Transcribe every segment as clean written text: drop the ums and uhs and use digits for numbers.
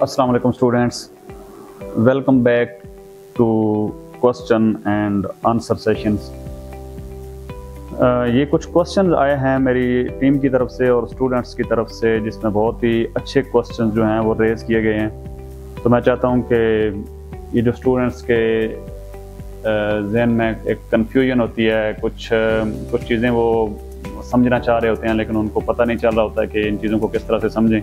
अस्सलाम वालेकुम students, welcome back to question and answer sessions. ये कुछ क्वेश्चन आए हैं मेरी टीम की तरफ से और स्टूडेंट्स की तरफ से, जिसमें बहुत ही अच्छे क्वेश्चन जो हैं वो रेज़ किए गए हैं। तो मैं चाहता हूँ कि ये जो स्टूडेंट्स के जहन में एक कन्फ्यूजन होती है, कुछ चीज़ें वो समझना चाह रहे होते हैं लेकिन उनको पता नहीं चल रहा होता है कि इन चीज़ों को किस तरह से समझें।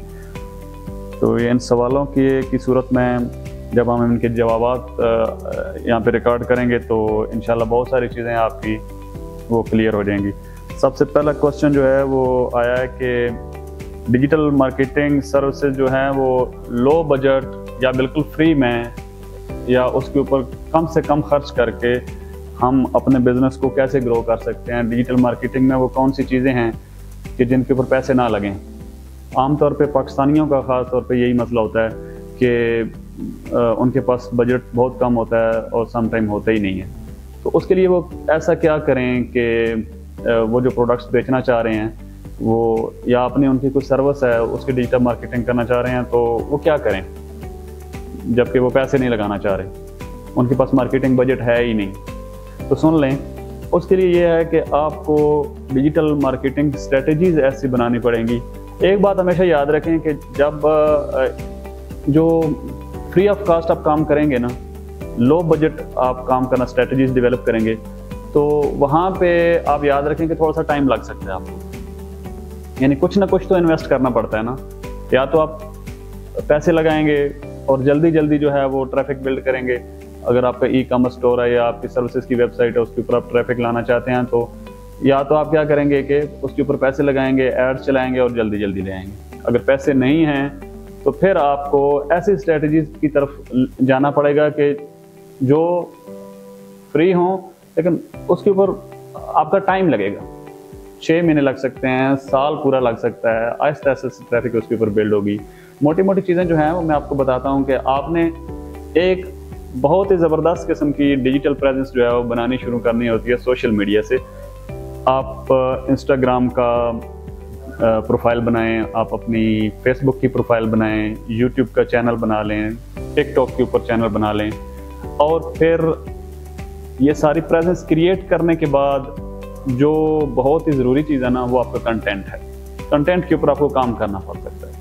तो ये इन सवालों की सूरत में जब हम इनके जवाबात यहाँ पे रिकॉर्ड करेंगे तो इंशाल्लाह बहुत सारी चीज़ें आपकी वो क्लियर हो जाएंगी। सबसे पहला क्वेश्चन जो है वो आया है कि डिजिटल मार्केटिंग सर्विसेज जो हैं वो लो बजट या बिल्कुल फ्री में या उसके ऊपर कम से कम खर्च करके हम अपने बिजनेस को कैसे ग्रो कर सकते हैं। डिजिटल मार्केटिंग में वो कौन सी चीज़ें हैं कि जिनके ऊपर पैसे ना लगें। आमतौर पे पाकिस्तानियों का ख़ास तौर पे यही मसला होता है कि उनके पास बजट बहुत कम होता है और सम टाइम होता ही नहीं है। तो उसके लिए वो ऐसा क्या करें कि वो जो प्रोडक्ट्स बेचना चाह रहे हैं वो या अपनी उनकी कुछ सर्विस है उसकी डिजिटल मार्केटिंग करना चाह रहे हैं, तो वो क्या करें जबकि वो पैसे नहीं लगाना चाह रहे, उनके पास मार्केटिंग बजट है ही नहीं। तो सुन लें, उसके लिए ये है कि आपको डिजिटल मार्केटिंग स्ट्रेटजीज़ ऐसी बनानी पड़ेंगी। एक बात हमेशा याद रखें कि जब जो फ्री ऑफ कास्ट आप काम करेंगे ना, लो बजट आप काम करना स्ट्रेटजीज डेवलप करेंगे, तो वहाँ पे आप याद रखें कि थोड़ा सा टाइम लग सकता है आपको, यानी कुछ ना कुछ तो इन्वेस्ट करना पड़ता है ना। या तो आप पैसे लगाएंगे और जल्दी जल्दी जो है वो ट्रैफिक बिल्ड करेंगे। अगर आपका ई कॉमर्स स्टोर है या आपकी सर्विसेज की वेबसाइट है उसके ऊपर आप ट्रैफिक लाना चाहते हैं, तो या तो आप क्या करेंगे कि उसके ऊपर पैसे लगाएंगे, एड्स चलाएंगे और जल्दी जल्दी ले आएंगे। अगर पैसे नहीं हैं तो फिर आपको ऐसी स्ट्रेटजीज की तरफ जाना पड़ेगा कि जो फ्री हों लेकिन उसके ऊपर आपका टाइम लगेगा। 6 महीने लग सकते हैं, साल पूरा लग सकता है। आहिस्ता आहिस्ता ट्रैफिक उसके ऊपर बिल्ड होगी। मोटी मोटी चीज़ें जो हैं वो मैं आपको बताता हूँ कि आपने एक बहुत ही ज़बरदस्त किस्म की डिजिटल प्रेजेंस जो है वो बनानी शुरू करनी होती है सोशल मीडिया से। आप इंस्टाग्राम का प्रोफाइल बनाएं, आप अपनी फेसबुक की प्रोफाइल बनाएं, यूट्यूब का चैनल बना लें, टिकटॉक के ऊपर चैनल बना लें, और फिर ये सारी प्रेजेंस क्रिएट करने के बाद जो बहुत ही ज़रूरी चीज़ है ना वो आपका कंटेंट है। कंटेंट के ऊपर आपको काम करना पड़ सकता है।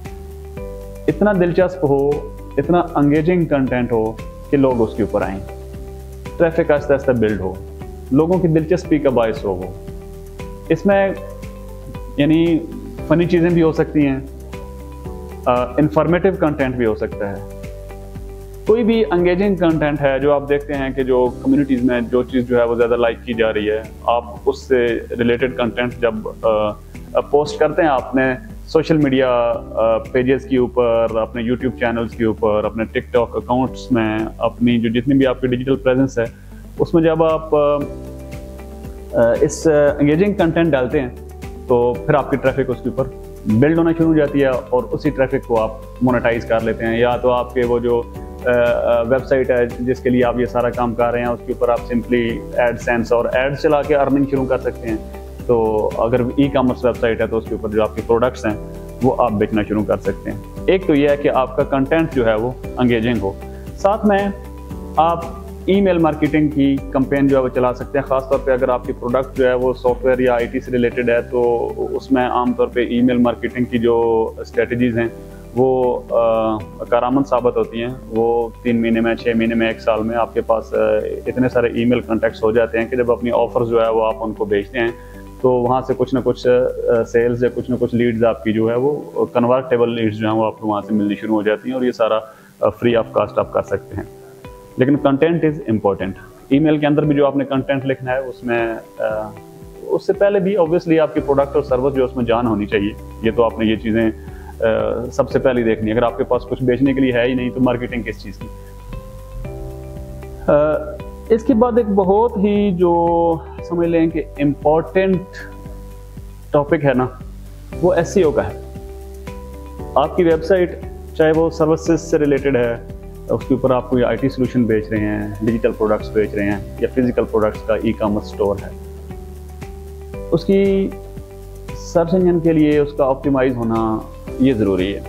इतना दिलचस्प हो, इतना एंगेजिंग कंटेंट हो कि लोग उसके ऊपर आएँ, ट्रैफिक आहिस्ता आहिस्ता बिल्ड हो, लोगों की दिलचस्पी का बायस हो वो। इसमें यानी फ़नी चीज़ें भी हो सकती हैं, इंफॉर्मेटिव कंटेंट भी हो सकता है। कोई भी एंगेजिंग कंटेंट है जो आप देखते हैं कि जो कम्युनिटीज़ में जो चीज़ जो है वो ज़्यादा लाइक की जा रही है, आप उससे रिलेटेड कंटेंट जब पोस्ट करते हैं अपने सोशल मीडिया पेजेस के ऊपर, अपने यूट्यूब चैनल्स के ऊपर, अपने टिकटॉक अकाउंट्स में, अपनी जो जितनी भी आपकी डिजिटल प्रेजेंस है उसमें जब आप इस एंगेजिंग कंटेंट डालते हैं तो फिर आपकी ट्रैफिक उसके ऊपर बिल्ड होना शुरू हो जाती है और उसी ट्रैफिक को आप मोनेटाइज कर लेते हैं। या तो आपके वो जो वेबसाइट है जिसके लिए आप ये सारा काम कर रहे हैं उसके ऊपर आप सिंपली एडसेंस और एड्स चला के अर्निंग शुरू कर सकते हैं। तो अगर ई कॉमर्स वेबसाइट है तो उसके ऊपर जो आपके प्रोडक्ट्स हैं वो आप बेचना शुरू कर सकते हैं। एक तो ये है कि आपका कंटेंट जो है वो एंगेजिंग हो, साथ में आप ईमेल मार्केटिंग की कैंपेन जो है वो चला सकते हैं। ख़ासतौर पे अगर आपकी प्रोडक्ट जो है वो सॉफ्टवेयर या आईटी से रिलेटेड है तो उसमें आमतौर पे ईमेल मार्केटिंग की जो स्ट्रेटजीज़ हैं वो कारआमद साबित होती हैं। वो 3 महीने में, 6 महीने में, 1 साल में आपके पास इतने सारे ईमेल कॉन्टैक्ट्स हो जाते हैं कि जब अपनी ऑफर्स जो है वो आप उनको बेचते हैं तो वहाँ से कुछ ना कुछ सेल्स या कुछ ना कुछ लीड्स आपकी जो है वो कन्वर्टेबल लीड्स जो हैं वो आपको वहाँ से मिलनी शुरू हो जाती हैं और ये सारा फ्री ऑफ कास्ट आप कर सकते हैं। लेकिन कंटेंट इज़ इम्पॉर्टेंट। ईमेल के अंदर भी जो आपने कंटेंट लिखना है उसमें उससे पहले भी ऑब्वियसली आपकी प्रोडक्ट और सर्विस जो उसमें जान होनी चाहिए। ये तो आपने ये चीज़ें सबसे पहले देखनी है। अगर आपके पास कुछ बेचने के लिए है ही नहीं तो मार्केटिंग किस चीज़ की। इसके बाद एक बहुत ही जो समझ लें कि इम्पॉर्टेंट टॉपिक है ना वो एसईओ का है। आपकी वेबसाइट चाहे वो सर्विसेज से रिलेटेड है, उसके ऊपर आप कोई आईटी सोल्यूशन बेच रहे हैं, डिजिटल प्रोडक्ट्स बेच रहे हैं या फिजिकल प्रोडक्ट्स का ई कॉमर्स स्टोर है, उसकी सर्च इंजन के लिए उसका ऑप्टिमाइज होना ये ज़रूरी है।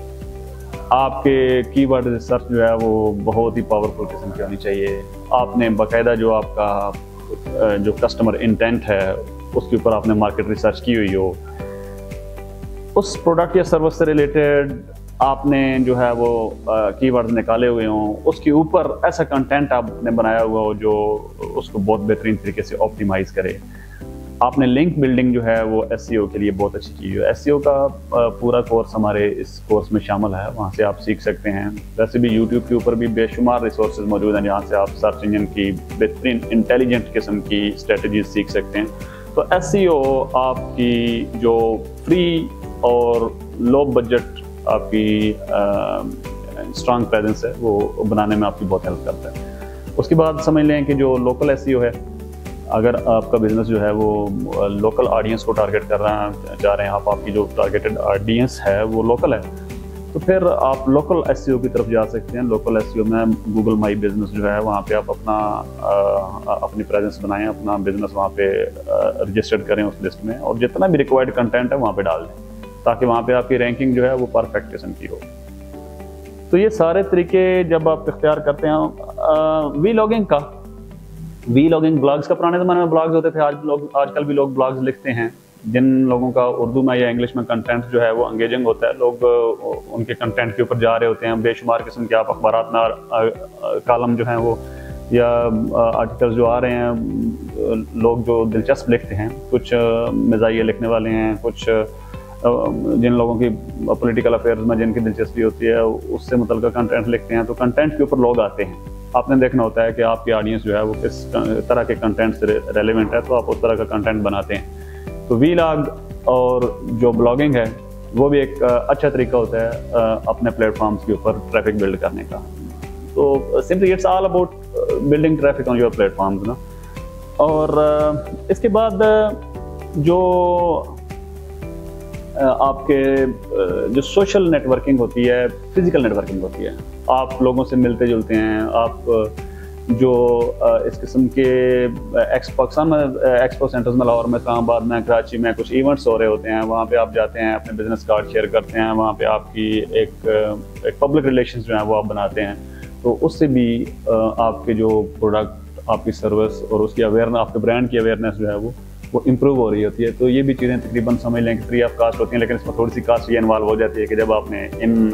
आपके कीवर्ड रिसर्च जो है वो बहुत ही पावरफुल किस्म की होनी चाहिए। आपने बाकायदा जो आपका जो कस्टमर इंटेंट है उसके ऊपर आपने मार्केट रिसर्च की हुई हो, उस प्रोडक्ट या सर्विस से रिलेटेड आपने जो है वो कीवर्ड्स निकाले हुए हों, उसके ऊपर ऐसा कंटेंट आपने बनाया हुआ हो जो उसको बहुत बेहतरीन तरीके से ऑप्टिमाइज करे। आपने लिंक बिल्डिंग जो है वो एसईओ के लिए बहुत अच्छी चीज़ है। एसईओ का पूरा कोर्स हमारे इस कोर्स में शामिल है, वहाँ से आप सीख सकते हैं। वैसे भी यूट्यूब के ऊपर भी बेशुमार रिसोर्सेज मौजूद हैं जहाँ से आप सर्च इंजन की बेहतरीन इंटेलिजेंट किस्म की स्ट्रेटजीज सीख सकते हैं। तो एसईओ आपकी जो फ्री और लो बजट आपकी स्ट्रॉन्ग प्रेजेंस है वो बनाने में आपकी बहुत हेल्प करता है। उसके बाद समझ लें कि जो लोकल एसईओ है, अगर आपका बिजनेस जो है वो लोकल ऑडियंस को टारगेट करना चाह रहे हैं, आपकी जो टारगेटेड ऑडियंस है वो लोकल है, तो फिर आप लोकल एसईओ की तरफ जा सकते हैं। लोकल एसईओ में गूगल माई बिजनेस जो है वहाँ पे आप अपनी प्रेजेंस बनाएं, अपना बिजनेस वहाँ पे रजिस्टर्ड करें उस लिस्ट में, और जितना भी रिक्वायर्ड कंटेंट है वहाँ पे डाल दें ताकि वहाँ पे आपकी रैंकिंग जो है वो परफेक्ट किस्म की हो। तो ये सारे तरीके जब आप इख्तियार करते हैं। वी लॉगिंग ब्लॉग्स का, पुराने ज़माने में ब्लॉग्स होते थे, आजकल भी लोग ब्लॉग्स लिखते हैं। जिन लोगों का उर्दू में या इंग्लिश में कंटेंट जो है वो एंगेजिंग होता है, लोग उनके कंटेंट के ऊपर जा रहे होते हैं। बेशुमार किस्म के आप अखबारात में कॉलम जो हैं वो या आर्टिकल्स जो आ रहे हैं, लोग जो दिलचस्प लिखते हैं, कुछ मिजाइये लिखने वाले हैं, कुछ जिन लोगों की पॉलिटिकल अफेयर्स में जिनकी दिलचस्पी होती है उससे मुतल्लिक़ कंटेंट लिखते हैं। तो कंटेंट के ऊपर लोग आते हैं, आपने देखना होता है कि आपकी ऑडियंस जो है वो किस तरह के कंटेंट से रेलेवेंट है, तो आप उस तरह का कंटेंट बनाते हैं। तो वीलॉग और जो ब्लॉगिंग है वो भी एक अच्छा तरीका होता है अपने प्लेटफॉर्म्स के ऊपर ट्रैफिक बिल्ड करने का। तो simply it's all about building traffic on your platforms ना। और इसके बाद जो आपके जो सोशल नेटवर्किंग होती है, फिजिकल नेटवर्किंग होती है, आप लोगों से मिलते जुलते हैं। आप जो इस किस्म के एक्सपो सेंटर्स में, लाहौर में, इस्लामाबाद में, कराची में कुछ इवेंट्स हो रहे होते हैं, वहाँ पे आप जाते हैं, अपने बिजनेस कार्ड शेयर करते हैं, वहाँ पे आपकी एक पब्लिक रिलेशंस जो है वो आप बनाते हैं। तो उससे भी आपके जो प्रोडक्ट, आपकी सर्विस और उसकी अवेयरनेस, आपके ब्रांड की अवेयरनेस जो है वो इम्प्रूव हो रही होती है। तो ये भी चीज़ें तकरीबन समझ लें कि फ्री ऑफ कास्ट होती हैं, लेकिन इसमें थोड़ी सी कास्ट ये इन्वॉल्व हो जाती है कि जब आपने इन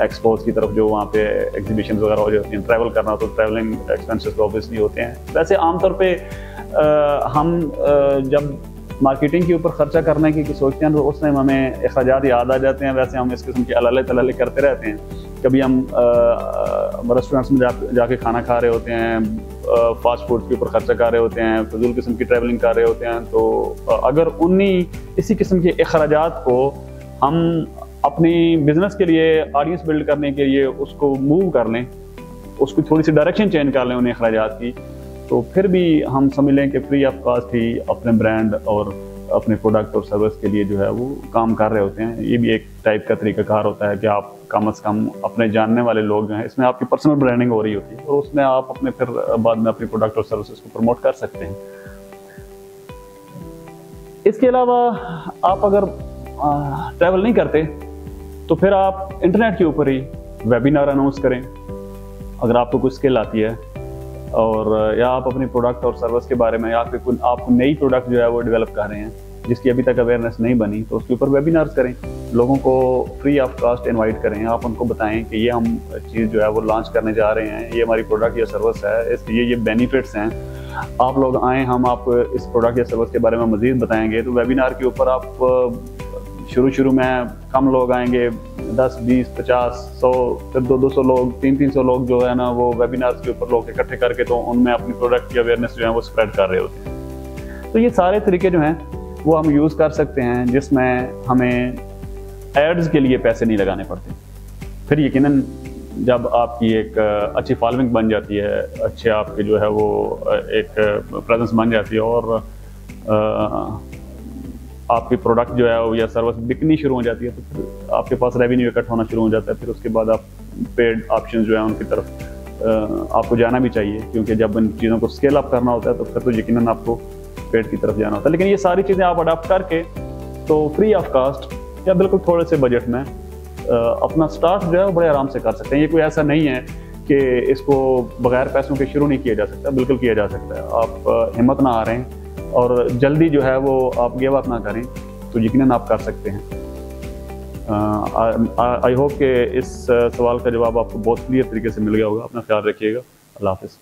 एक्सपोज की तरफ जो वहाँ पे एग्जीबिशन वगैरह हो जाती हैं, ट्रैवल करना हो तो ट्रैवलिंग एक्सपेंसेस तो ऑब्वियसली होते हैं। वैसे आमतौर पे हम जब मार्केटिंग के ऊपर खर्चा करने की सोचते हैं तो उस टाइम हमें अखराजात याद आ जाते हैं। वैसे हम इस किस्म के अलाले तलाले करते रहते हैं। कभी हम रेस्टोरेंट्स में जाके खाना खा रहे होते हैं, फास्ट फूड के ऊपर खर्चा कर रहे होते हैं, फजूल किस्म की ट्रैवलिंग कर रहे होते हैं। तो अगर इसी किस्म के अखराजात को हम अपनी बिजनेस के लिए, ऑडियंस बिल्ड करने के लिए उसको मूव कर लें, उसको थोड़ी सी डायरेक्शन चेंज कर लें उन्हें अखराजात की, तो फिर भी हम समझ लें कि फ्री ऑफ कास्ट ही अपने ब्रांड और अपने प्रोडक्ट और सर्विस के लिए जो है वो काम कर रहे होते हैं। ये भी एक टाइप का तरीकाकार होता है कि आप कम से कम अपने जानने वाले लोग हैं, इसमें आपकी पर्सनल ब्रांडिंग हो रही होती है और उसमें आप अपने फिर बाद में अपने प्रोडक्ट और सर्विसेज को प्रमोट कर सकते हैं। इसके अलावा आप अगर ट्रैवल नहीं करते तो फिर आप इंटरनेट के ऊपर ही वेबिनार अनाउंस करें अगर आपको कुछ स्किल आती है, और या आप अपने प्रोडक्ट और सर्विस के बारे में, या आप नई प्रोडक्ट जो है वो डेवलप कर रहे हैं जिसकी अभी तक अवेयरनेस नहीं बनी, तो उसके ऊपर वेबिनार्स करें, लोगों को फ्री ऑफ कास्ट इनवाइट करें। आप उनको बताएं कि ये हम चीज़ जो है वो लॉन्च करने जा रहे हैं, ये हमारी प्रोडक्ट या सर्विस है, इसके ये बेनिफिट्स हैं, आप लोग आएँ, हम आपको इस प्रोडक्ट या सर्विस के बारे में मज़ीद बताएंगे। तो वेबिनार के ऊपर आप शुरू में कम लोग आएंगे, 10, 20, 50, 100, फिर 200 लोग, 300 लोग जो है ना वो वेबिनार्स के ऊपर लोग इकट्ठे करके तो उनमें अपनी प्रोडक्ट की अवेयरनेस जो है वो स्प्रेड कर रहे होते हैं। तो ये सारे तरीके जो हैं वो हम यूज़ कर सकते हैं जिसमें हमें एड्स के लिए पैसे नहीं लगाने पड़ते। फिर यकीनन जब आपकी एक अच्छी फॉलोइंग बन जाती है, अच्छे आपके जो है वो एक प्रेजेंस बन जाती है और आपकी प्रोडक्ट जो है या सर्विस बिकनी शुरू हो जाती है, तो फिर आपके पास रेवेन्यू इकट्ठा होना शुरू हो जाता है। फिर उसके बाद आप पेड ऑप्शन जो है उनकी तरफ आपको जाना भी चाहिए, क्योंकि जब इन चीज़ों को स्केल अप करना होता है तो फिर तो यकीनन आपको पेड की तरफ जाना होता है। लेकिन ये सारी चीज़ें आप अडॉप्ट करके तो फ्री ऑफ कास्ट या बिल्कुल थोड़े से बजट में अपना स्टार्ट जो है वो बड़े आराम से कर सकते हैं। ये कोई ऐसा नहीं है कि इसको बगैर पैसों के शुरू नहीं किया जा सकता, बिल्कुल किया जा सकता है। आप हिम्मत ना हारें और जल्दी जो है वो आप गिव अप ना करें, तो यकीनन आप कर सकते हैं। आई होप कि इस सवाल का जवाब आपको बहुत क्लियर तरीके से मिल गया होगा। अपना ख्याल रखिएगा। अल्लाह हाफ़िज़।